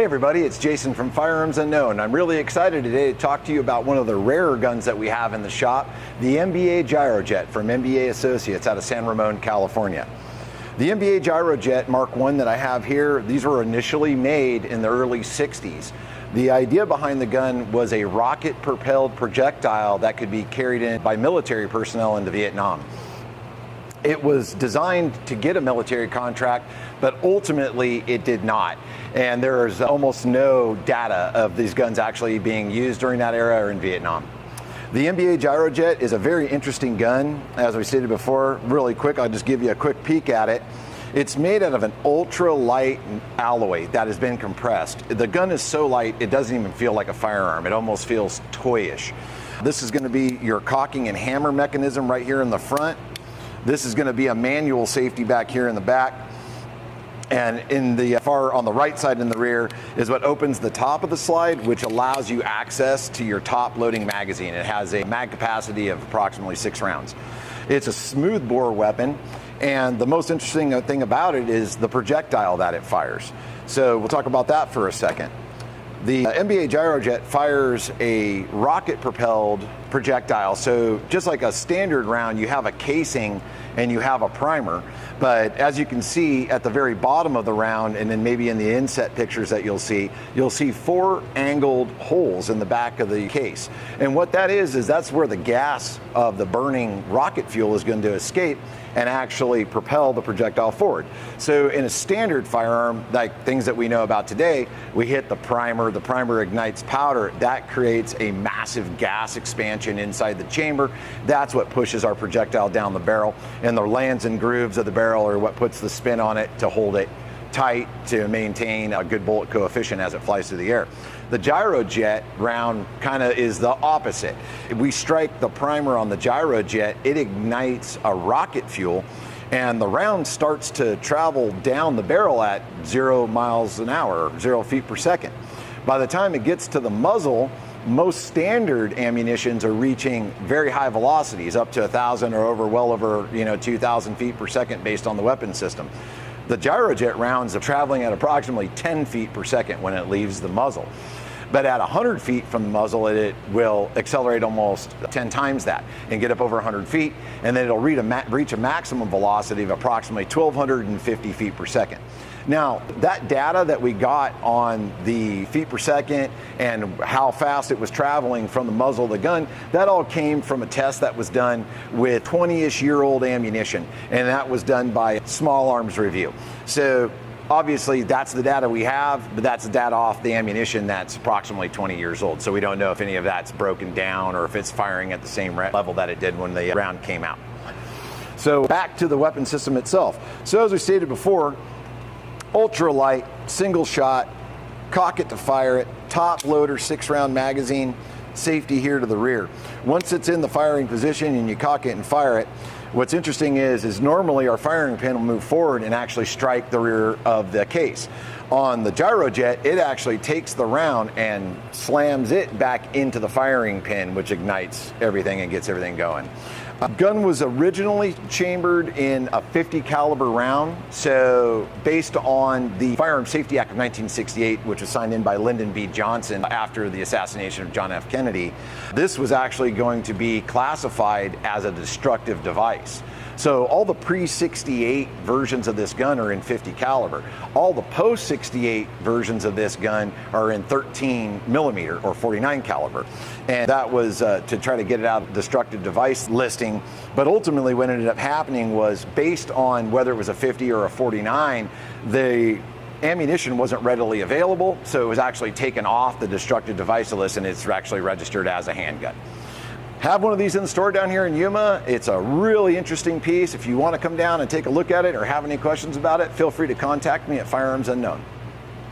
Hey everybody, it's Jason from Firearms Unknown. I'm really excited today to talk to you about one of the rarer guns that we have in the shop, the MBA Gyrojet from MBA Associates out of San Ramon, California. The MBA Gyrojet Mark I that I have here, these were initially made in the early 60s. The idea behind the gun was a rocket-propelled projectile that could be carried in by military personnel into Vietnam. It was designed to get a military contract, but ultimately it did not. And there's almost no data of these guns actually being used during that era or in Vietnam. The MBA Gyrojet is a very interesting gun. As we stated before, really quick, I'll just give you a quick peek at it. It's made out of an ultra-light alloy that has been compressed. The gun is so light, it doesn't even feel like a firearm. It almost feels toyish. This is going to be your cocking and hammer mechanism right here in the front. This is going to be a manual safety back here in the back. And in the on the right side in the rear is what opens the top of the slide, which allows you access to your top loading magazine. It has a mag capacity of approximately 6 rounds. It's a smooth bore weapon, and the most interesting thing about it is the projectile that it fires. So we'll talk about that for a second. The MBA Gyrojet fires a rocket-propelled projectile. So just like a standard round, you have a casing and you have a primer. But as you can see at the very bottom of the round, and then maybe in the inset pictures that you'll see 4 angled holes in the back of the case. And what that is that's where the gas of the burning rocket fuel is going to escape and actually propel the projectile forward. So in a standard firearm, like things that we know about today, we hit the primer ignites powder, that creates a massive gas expansion inside the chamber. That's what pushes our projectile down the barrel, and the lands and grooves of the barrel are what puts the spin on it to hold it tight to maintain a good bullet coefficient as it flies through the air. The Gyrojet round kind of is the opposite. If we strike the primer on the Gyrojet, it ignites a rocket fuel, and the round starts to travel down the barrel at 0 miles an hour, 0 feet per second. By the time it gets to the muzzle, most standard ammunitions are reaching very high velocities, up to 1,000 or well over 2,000 feet per second based on the weapon system. The Gyrojet rounds are traveling at approximately 10 feet per second when it leaves the muzzle. But at 100 feet from the muzzle, it will accelerate almost 10 times that and get up over 100 feet, and then it'll reach a maximum velocity of approximately 1,250 feet per second. Now, that data that we got on the feet per second and how fast it was traveling from the muzzle of the gun, that all came from a test that was done with 20-ish-year-old ammunition, and that was done by Small Arms Review. So obviously that's the data we have, but that's the data off the ammunition that's approximately 20 years old. So we don't know if any of that's broken down or if it's firing at the same level that it did when the round came out. So back to the weapon system itself. So as we stated before, ultralight, single shot, cock it to fire it, top loader, 6-round magazine, safety here to the rear. Once it's in the firing position and you cock it and fire it, what's interesting is normally our firing pin will move forward and actually strike the rear of the case. On the Gyrojet, it actually takes the round and slams it back into the firing pin, which ignites everything and gets everything going. The gun was originally chambered in a 50 caliber round. So based on the Firearm Safety Act of 1968, which was signed in by Lyndon B. Johnson after the assassination of John F. Kennedy, this was actually going to be classified as a destructive device. So all the pre-68 versions of this gun are in 50 caliber. All the post-68 versions of this gun are in 13 millimeter or 49 caliber. And that was to try to get it out of destructive device listing. But ultimately what ended up happening was, based on whether it was a 50 or a 49, the ammunition wasn't readily available. So it was actually taken off the destructive device list, and it's actually registered as a handgun. Have one of these in the store down here in Yuma. It's a really interesting piece. If you want to come down and take a look at it or have any questions about it, feel free to contact me at Firearms Unknown.